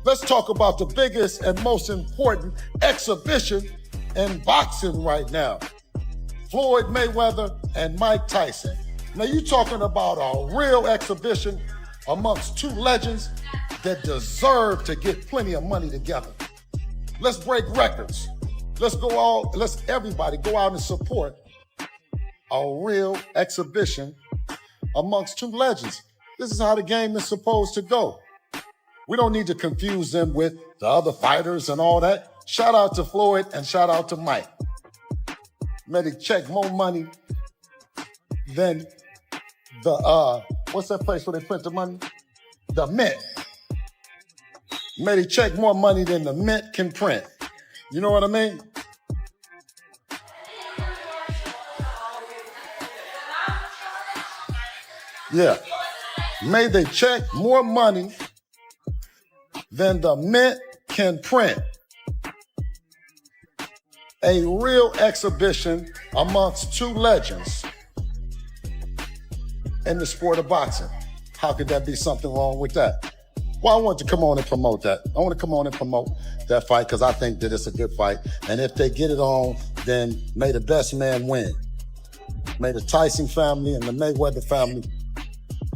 Let's talk about the biggest and most important exhibition in boxing right now. Floyd Mayweather and Mike Tyson. Now you're talking about a real exhibition amongst two legends that deserve to get plenty of money together. Let's break records. Let's everybody go out and support a real exhibition amongst two legends. This is how the game is supposed to go. We don't need to confuse them with the other fighters and all that. Shout out to Floyd and shout out to Mike. Made a check more money than the, what's that place where they print the money? The Mint. Made a check more money than the Mint can print. You know what I mean? Yeah. Made they check more money than the Mint can print. A real exhibition amongst two legends in the sport of boxing. How could that be something wrong with that? Well, I want to come on and promote that. I want to come on and promote that fight because I think that it's a good fight. And if they get it on, then may the best man win. May the Tyson family and the Mayweather family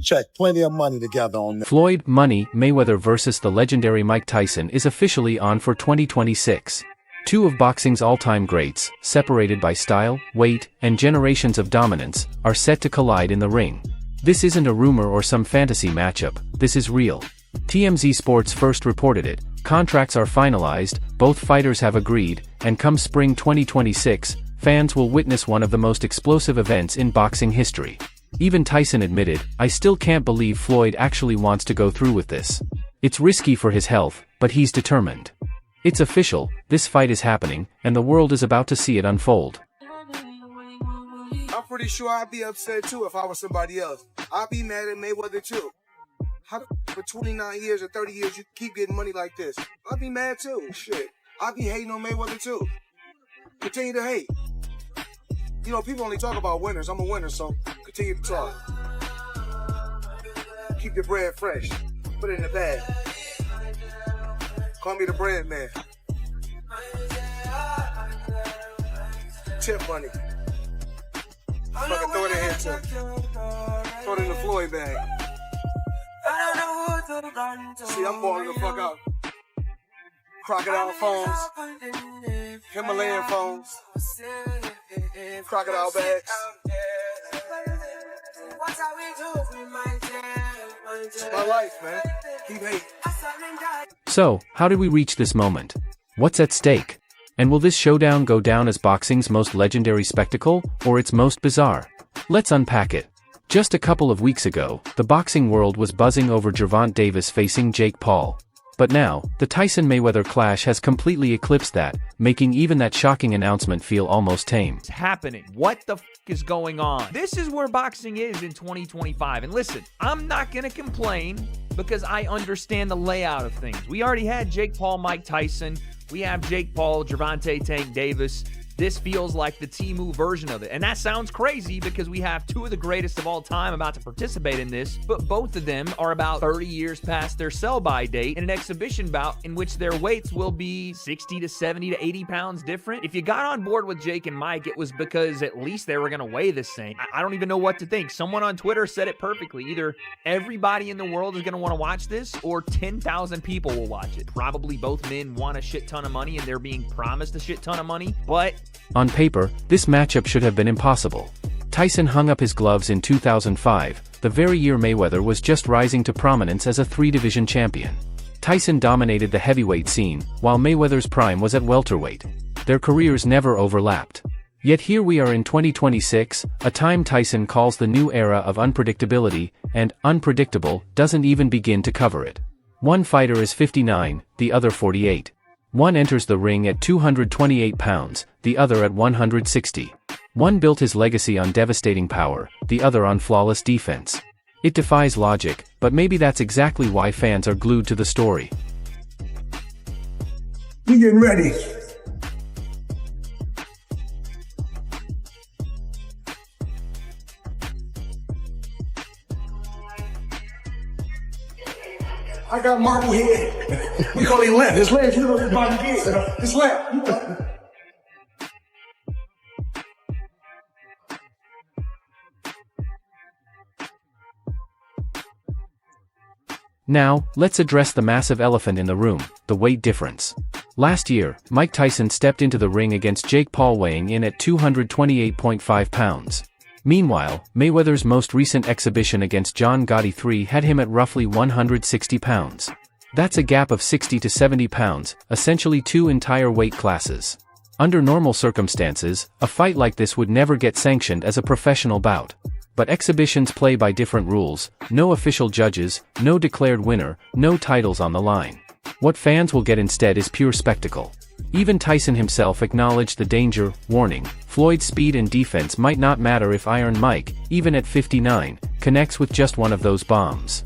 check plenty of money together on this. Floyd Money Mayweather versus the legendary Mike Tyson is officially on for 2026. Two of boxing's all-time greats, separated by style, weight, and generations of dominance, are set to collide in the ring. This isn't a rumor or some fantasy matchup, this is real. TMZ Sports first reported it. Contracts are finalized, both fighters have agreed, and come spring 2026, fans will witness one of the most explosive events in boxing history. Even Tyson admitted, "I still can't believe Floyd actually wants to go through with this. It's risky for his health, but he's determined." It's official, this fight is happening, and the world is about to see it unfold. I'm pretty sure I'd be upset too if I was somebody else. I'd be mad at Mayweather too. How for 29 years or 30 years you keep getting money like this? I'd be mad too. Shit. I'd be hating on Mayweather too. Continue to hate. You know, people only talk about winners. I'm a winner, so continue to talk. Keep your bread fresh. Put it in the bag. Call me the bread man. Tip money. Fucking throw it in here too. Throw it in the Floyd bag. See, I'm balling the fuck out. Crocodile phones. Himalayan phones. Crocodile bags. It's my life, man. Keep hating. So, how did we reach this moment? What's at stake? And will this showdown go down as boxing's most legendary spectacle, or its most bizarre? Let's unpack it. Just a couple of weeks ago, the boxing world was buzzing over Gervonta Davis facing Jake Paul. But now, the Tyson-Mayweather clash has completely eclipsed that, making even that shocking announcement feel almost tame. It's happening. What the f*** is going on? This is where boxing is in 2025. And listen, I'm not gonna complain because I understand the layout of things. We already had Jake Paul, Mike Tyson. We have Jake Paul, Gervonta Tank Davis. This feels like the Temu version of it. And that sounds crazy because we have two of the greatest of all time about to participate in this, but both of them are about 30 years past their sell-by date in an exhibition bout in which their weights will be 60 to 70 to 80 pounds different. If you got on board with Jake and Mike, it was because at least they were going to weigh the same. I don't even know what to think. Someone on Twitter said it perfectly. Either everybody in the world is going to want to watch this or 10,000 people will watch it. Probably both men want a shit ton of money and they're being promised a shit ton of money, but on paper, this matchup should have been impossible. Tyson hung up his gloves in 2005, the very year Mayweather was just rising to prominence as a three-division champion. Tyson dominated the heavyweight scene, while Mayweather's prime was at welterweight. Their careers never overlapped. Yet here we are in 2026, a time Tyson calls the new era of unpredictability, and unpredictable doesn't even begin to cover it. One fighter is 59, the other 48. One enters the ring at 228 pounds, the other at 160. One built his legacy on devastating power, the other on flawless defense. It defies logic, but maybe that's exactly why fans are glued to the story. We getting ready. I got marble head. We call it left. His legs, you know, his body big. His left. Now, let's address the massive elephant in the room, the weight difference. Last year, Mike Tyson stepped into the ring against Jake Paul weighing in at 228.5 pounds. Meanwhile, Mayweather's most recent exhibition against John Gotti III had him at roughly 160 pounds. That's a gap of 60 to 70 pounds, essentially 2 entire weight classes. Under normal circumstances, a fight like this would never get sanctioned as a professional bout. But exhibitions play by different rules, no official judges, no declared winner, no titles on the line. What fans will get instead is pure spectacle. Even Tyson himself acknowledged the danger, warning, Floyd's speed and defense might not matter if Iron Mike, even at 59, connects with just one of those bombs.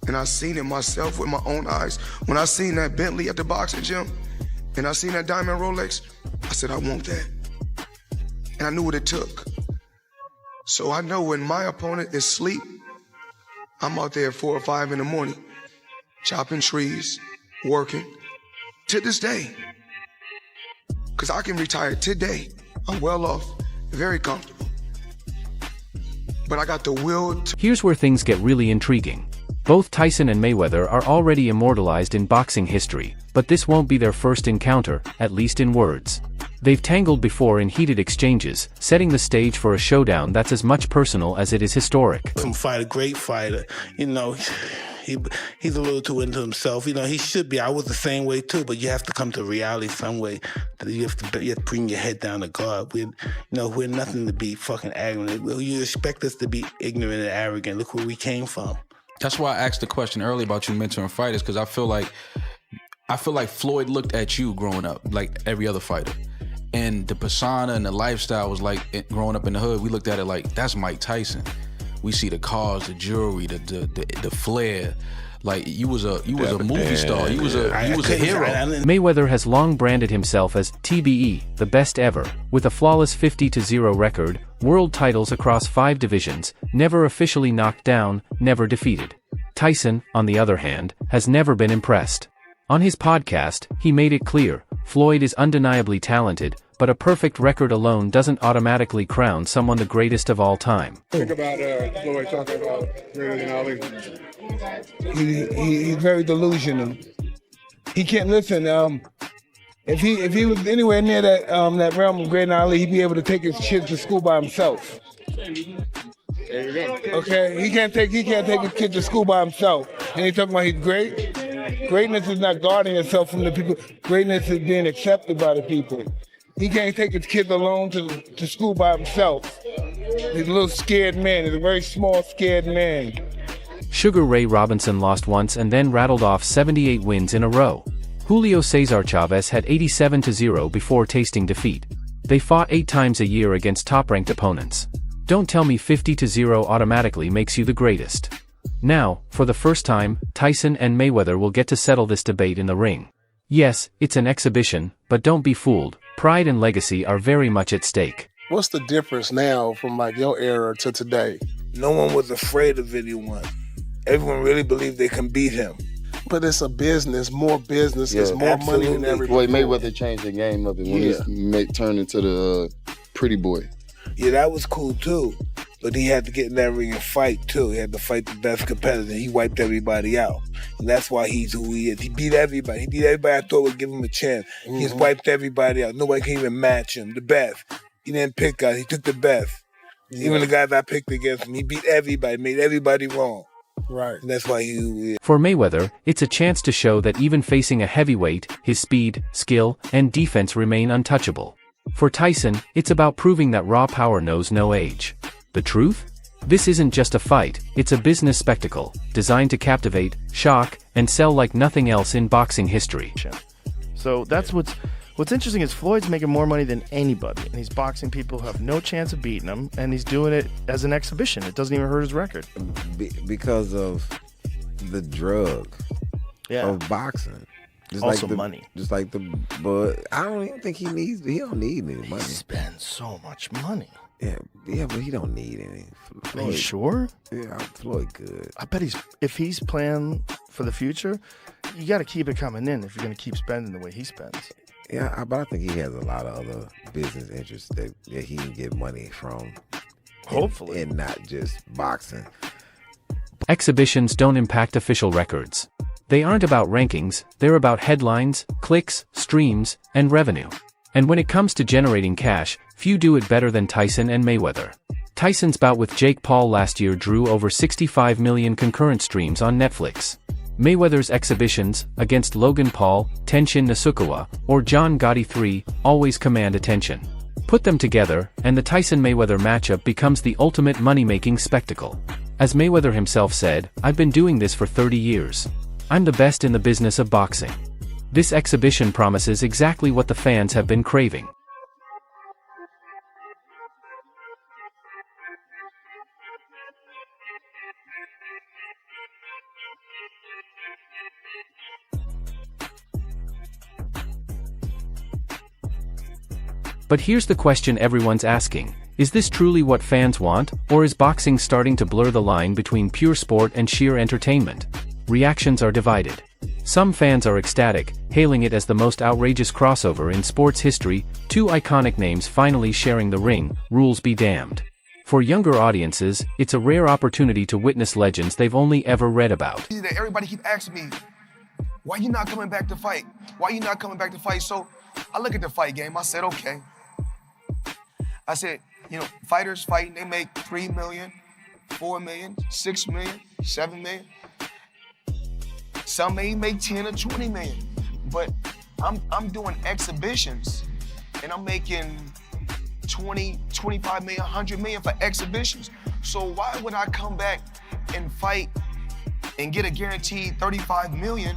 And I seen it myself with my own eyes. When I seen that Bentley at the boxing gym, and I seen that diamond Rolex, I said, I want that. And I knew what it took. So I know when my opponent is asleep, I'm out there at 4 or 5 in the morning, chopping trees, working, to this day. Because I can retire today. I'm well off, very comfortable. But I got the will to... Here's where things get really intriguing. Both Tyson and Mayweather are already immortalized in boxing history, but this won't be their first encounter, at least in words. They've tangled before in heated exchanges, setting the stage for a showdown that's as much personal as it is historic. Some fighter, great fighter, you know, he's a little too into himself. You know, he should be. I was the same way too, but you have to come to reality some way. You have to bring your head down to God. We're nothing to be fucking arrogant. You expect us to be ignorant and arrogant. Look where we came from. That's why I asked the question earlier about you mentoring fighters, because I feel like Floyd looked at you growing up like every other fighter. And the persona and the lifestyle was like, growing up in the hood, we looked at it like, that's Mike Tyson. We see the cars, the jewelry, the flair. Like, you was a movie star. You was a hero. Mayweather has long branded himself as TBE, the best ever, with a flawless 50-0 record, world titles across 5 divisions, never officially knocked down, never defeated. Tyson, on the other hand, has never been impressed. On his podcast, he made it clear, Floyd is undeniably talented, but a perfect record alone doesn't automatically crown someone the greatest of all time. Think about Floyd talking about greater than Ali. He's very delusional. He can't listen. If he was anywhere near that realm of greater than Ali, he'd be able to take his kids to school by himself. Okay, he can't take his kids to school by himself. And he's talking about he's great. Greatness is not guarding yourself from the people. Greatness is being accepted by the people. He can't take his kids alone to school by himself. He's a little scared man. He's a very small, scared man. Sugar Ray Robinson lost once and then rattled off 78 wins in a row. Julio Cesar Chavez had 87-0 before tasting defeat. They fought 8 times a year against top-ranked opponents. Don't tell me 50-0 automatically makes you the greatest. Now, for the first time, Tyson and Mayweather will get to settle this debate in the ring. Yes, it's an exhibition, but don't be fooled. Pride and legacy are very much at stake. What's the difference now from like your era to today? No one was afraid of anyone. Everyone really believed they can beat him. But it's a business, more business, it's more money than everybody. Floyd Mayweather changed the game of it when he turned into the pretty boy. Yeah, that was cool too. But he had to get in that ring and fight too. He had to fight the best competitor. He wiped everybody out. And that's why he's who he is. He beat everybody. He beat everybody I thought would give him a chance. Mm-hmm. He's wiped everybody out. Nobody can even match him. The best. He didn't pick guys. He took the best. Yeah. Even the guys I picked against him, he beat everybody, made everybody wrong. Right. And that's why he's who he is. For Mayweather, it's a chance to show that even facing a heavyweight, his speed, skill, and defense remain untouchable. For Tyson, it's about proving that raw power knows no age. The truth? This isn't just a fight, it's a business spectacle, designed to captivate, shock, and sell like nothing else in boxing history. So that's what's interesting is Floyd's making more money than anybody, and he's boxing people who have no chance of beating him, and he's doing it as an exhibition. It doesn't even hurt his record. Because of the drug of boxing. Also money. Just like but I don't even think he don't need any money. He spends so much money. Yeah, but he don't need any. Are you sure? Yeah, Floyd good. I bet if he's playing for the future, you got to keep it coming in if you're going to keep spending the way he spends. Yeah, but I think he has a lot of other business interests that he can get money from. Hopefully. And not just boxing. Exhibitions don't impact official records. They aren't about rankings, they're about headlines, clicks, streams, and revenue. And when it comes to generating cash, few do it better than Tyson and Mayweather. Tyson's bout with Jake Paul last year drew over 65 million concurrent streams on Netflix. Mayweather's exhibitions, against Logan Paul, Tenshin Nasukawa, or John Gotti III, always command attention. Put them together, and the Tyson-Mayweather matchup becomes the ultimate money-making spectacle. As Mayweather himself said, "I've been doing this for 30 years. I'm the best in the business of boxing." This exhibition promises exactly what the fans have been craving. But here's the question everyone's asking. Is this truly what fans want, or is boxing starting to blur the line between pure sport and sheer entertainment? Reactions are divided. Some fans are ecstatic, hailing it as the most outrageous crossover in sports history, two iconic names finally sharing the ring, rules be damned. For younger audiences, it's a rare opportunity to witness legends they've only ever read about. Everybody keep asking me, why you not coming back to fight? Why you not coming back to fight? So I look at the fight game, I said, okay. I said, fighters fighting, they make 3 million, 4 million, 6 million, 7 million. Some may make 10 or 20 million. But I'm doing exhibitions and I'm making 20, 25 million, 100 million for exhibitions. So why would I come back and fight and get a guaranteed 35 million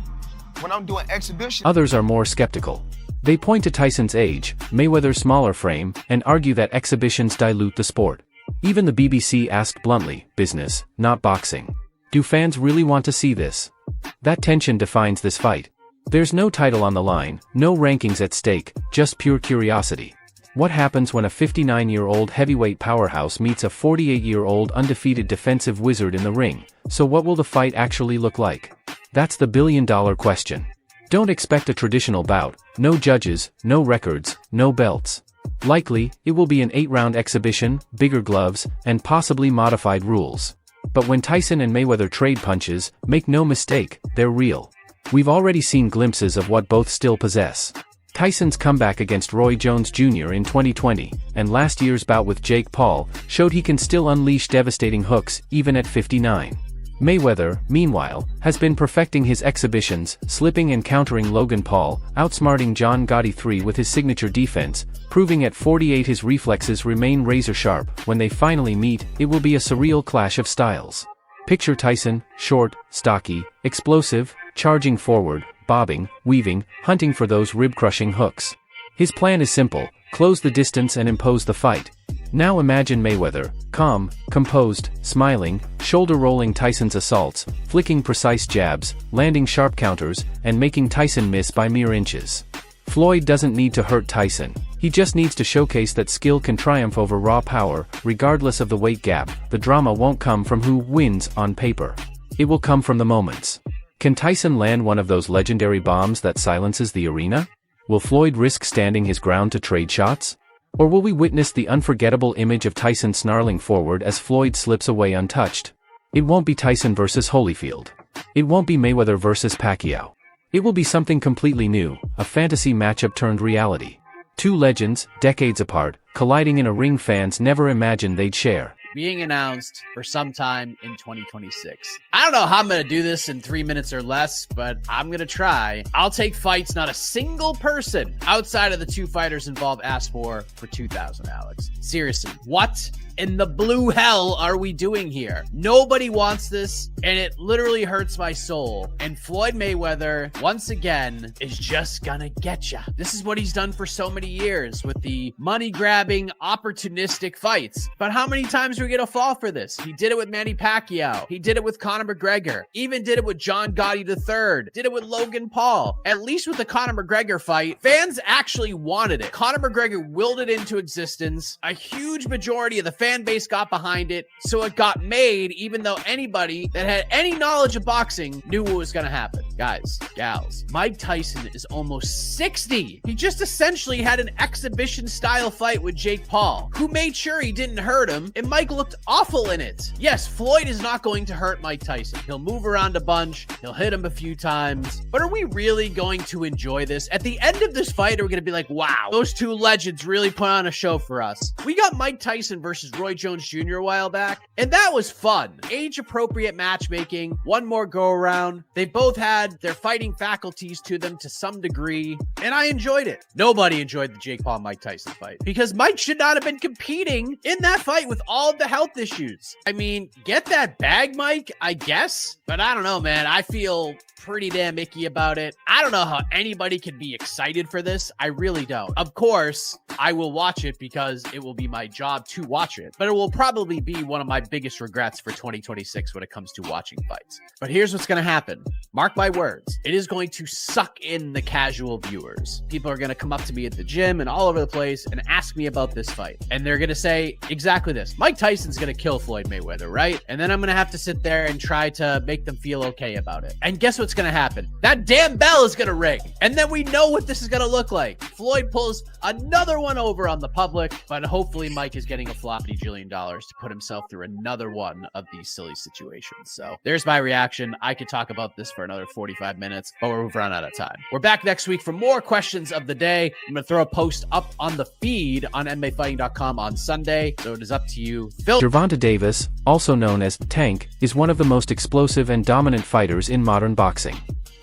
when I'm doing exhibitions? Others are more skeptical. They point to Tyson's age, Mayweather's smaller frame, and argue that exhibitions dilute the sport. Even the BBC asked bluntly, business, not boxing. Do fans really want to see this? That tension defines this fight. There's no title on the line, no rankings at stake, just pure curiosity. What happens when a 59-year-old heavyweight powerhouse meets a 48-year-old undefeated defensive wizard in the ring? So what will the fight actually look like? That's the billion-dollar question. Don't expect a traditional bout, no judges, no records, no belts. Likely, it will be an 8-round exhibition, bigger gloves, and possibly modified rules. But when Tyson and Mayweather trade punches, make no mistake, they're real. We've already seen glimpses of what both still possess. Tyson's comeback against Roy Jones Jr. in 2020, and last year's bout with Jake Paul, showed he can still unleash devastating hooks, even at 59. Mayweather, meanwhile, has been perfecting his exhibitions, slipping and countering Logan Paul, outsmarting John Gotti III with his signature defense, proving at 48 his reflexes remain razor-sharp. When they finally meet, it will be a surreal clash of styles. Picture Tyson, short, stocky, explosive, charging forward, bobbing, weaving, hunting for those rib-crushing hooks. His plan is simple: close the distance and impose the fight. Now imagine Mayweather, calm, composed, smiling, shoulder-rolling Tyson's assaults, flicking precise jabs, landing sharp counters, and making Tyson miss by mere inches. Floyd doesn't need to hurt Tyson. He just needs to showcase that skill can triumph over raw power, regardless of the weight gap. The drama won't come from who wins on paper. It will come from the moments. Can Tyson land one of those legendary bombs that silences the arena? Will Floyd risk standing his ground to trade shots? Or will we witness the unforgettable image of Tyson snarling forward as Floyd slips away untouched? It won't be Tyson versus Holyfield. It won't be Mayweather versus Pacquiao. It will be something completely new, a fantasy matchup turned reality. Two legends, decades apart, colliding in a ring fans never imagined they'd share. Being announced for sometime in 2026. I don't know how I'm going to do this in 3 minutes or less, but I'm going to try. I'll take fights not a single person outside of the two fighters involved asked for 2,000, Alex. Seriously, what in the blue hell are we doing here? Nobody wants this, and it literally hurts my soul. And Floyd Mayweather, once again, is just gonna get ya. This is what he's done for so many years with the money-grabbing, opportunistic fights. But how many times are we gonna fall for this. He did it with Manny Pacquiao. He did it with Conor McGregor. Even did it with John Gotti III. Did it with Logan Paul. At least with the Conor McGregor fight, fans actually wanted it. Conor McGregor willed it into existence. A huge majority of the fan base got behind it, so it got made even though anybody that had any knowledge of boxing knew what was gonna happen. Guys, gals, Mike Tyson is almost 60. He just essentially had an exhibition-style fight with Jake Paul, who made sure he didn't hurt him, and Mike looked awful in it. Yes, Floyd is not going to hurt Mike Tyson. He'll move around a bunch, he'll hit him a few times, but are we really going to enjoy this? At the end of this fight, are we going to be like, wow, those two legends really put on a show for us? We got Mike Tyson versus Roy Jones Jr. a while back, and that was fun. Age-appropriate matchmaking, one more go-around. They both had their fighting faculties to them to some degree, and I enjoyed it. Nobody enjoyed the Jake Paul-Mike Tyson fight because Mike should not have been competing in that fight with all of the health issues. I mean, get that bag, Mike, I guess, but I don't know, man. I feel pretty damn icky about it. I don't know how anybody can be excited for this. I really don't. Of course, I will watch it because it will be my job to watch it, but it will probably be one of my biggest regrets for 2026 when it comes to watching fights. But here's what's going to happen. Mark my words. It is going to suck in the casual viewers. People are going to come up to me at the gym and all over the place and ask me about this fight. And they're going to say exactly this. Mike Tyson's going to kill Floyd Mayweather, right? And then I'm going to have to sit there and try to make them feel okay about it. And guess what's going to happen? That damn bell is going to ring. And then we know what this is going to look like. Floyd pulls another one over on the public, but hopefully Mike is getting a floppy $1 to put himself through another one of these silly situations. So there's my reaction. I could talk about this for another 45 minutes, but we've run out of time. We're back next week for more questions of the day. I'm going to throw a post up on the feed on MMAfighting.com on Sunday, so it is up to you. Phil. Gervonta Davis, also known as Tank, is one of the most explosive and dominant fighters in modern boxing.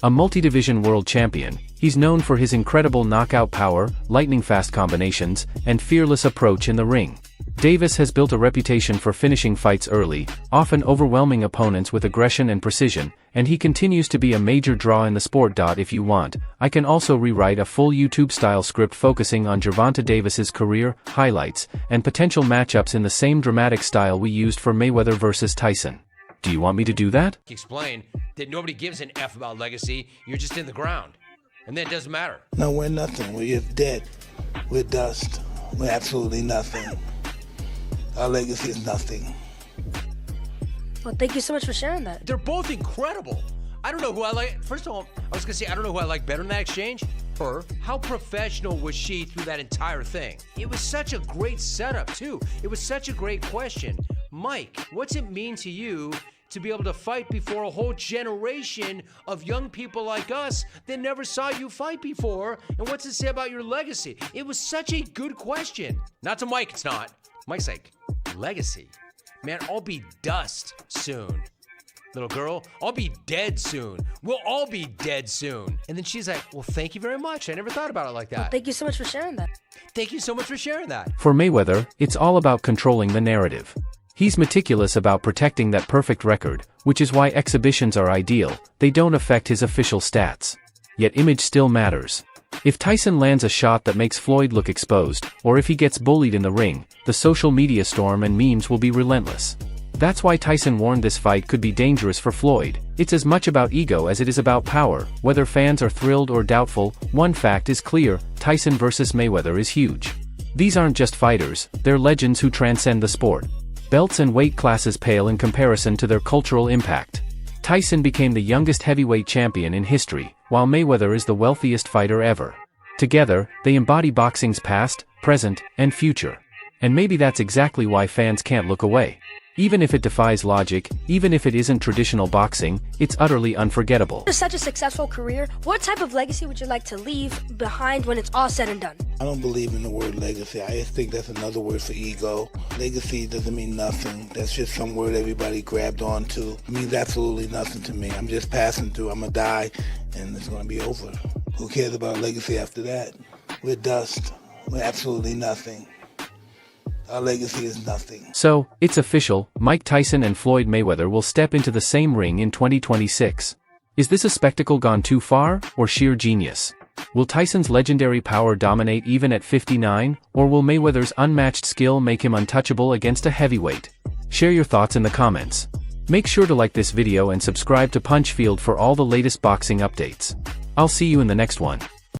A multi-division world champion, he's known for his incredible knockout power, lightning-fast combinations, and fearless approach in the ring. Davis has built a reputation for finishing fights early, often overwhelming opponents with aggression and precision, and he continues to be a major draw in the sport. If you want, I can also rewrite a full YouTube-style script focusing on Gervonta Davis's career, highlights, and potential matchups in the same dramatic style we used for Mayweather versus Tyson. Do you want me to do that? Explain that nobody gives an F about legacy, you're just in the ground. And then it doesn't matter. No, we're nothing. We're dead. We're dust. We're absolutely nothing. Our legacy is nothing. Well, thank you so much for sharing that. They're both incredible. I don't know who I like. First of all, I was going to say, I don't know who I like better in that exchange. Her. How professional was she through that entire thing? It was such a great setup, too. It was such a great question. Mike, what's it mean to you to be able to fight before a whole generation of young people like us that never saw you fight before? And what's it say about your legacy? It was such a good question. Not to Mike, it's not. Mike's like, legacy? Man, I'll be dust soon. Little girl, I'll be dead soon. We'll all be dead soon. And then she's like, well, thank you very much. I never thought about it like that. Well, thank you so much for sharing that. Thank you so much for sharing that. For Mayweather, it's all about controlling the narrative. He's meticulous about protecting that perfect record, which is why exhibitions are ideal. They don't affect his official stats. Yet image still matters. If Tyson lands a shot that makes Floyd look exposed, or if he gets bullied in the ring, the social media storm and memes will be relentless. That's why Tyson warned this fight could be dangerous for Floyd. It's as much about ego as it is about power. Whether fans are thrilled or doubtful, one fact is clear: Tyson versus Mayweather is huge. These aren't just fighters, they're legends who transcend the sport. Belts and weight classes pale in comparison to their cultural impact. Tyson became the youngest heavyweight champion in history, while Mayweather is the wealthiest fighter ever. Together, they embody boxing's past, present, and future. And maybe that's exactly why fans can't look away. Even if it defies logic, even if it isn't traditional boxing, it's utterly unforgettable. After such a successful career, what type of legacy would you like to leave behind when it's all said and done? I don't believe in the word legacy. I just think that's another word for ego. Legacy doesn't mean nothing. That's just some word everybody grabbed onto. It means absolutely nothing to me. I'm just passing through. I'm going to die, and it's going to be over. Who cares about legacy after that? We're dust. We're absolutely nothing. Our legacy is nothing. So, it's official, Mike Tyson and Floyd Mayweather will step into the same ring in 2026. Is this a spectacle gone too far, or sheer genius? Will Tyson's legendary power dominate even at 59, or will Mayweather's unmatched skill make him untouchable against a heavyweight? Share your thoughts in the comments. Make sure to like this video and subscribe to Punchfield for all the latest boxing updates. I'll see you in the next one.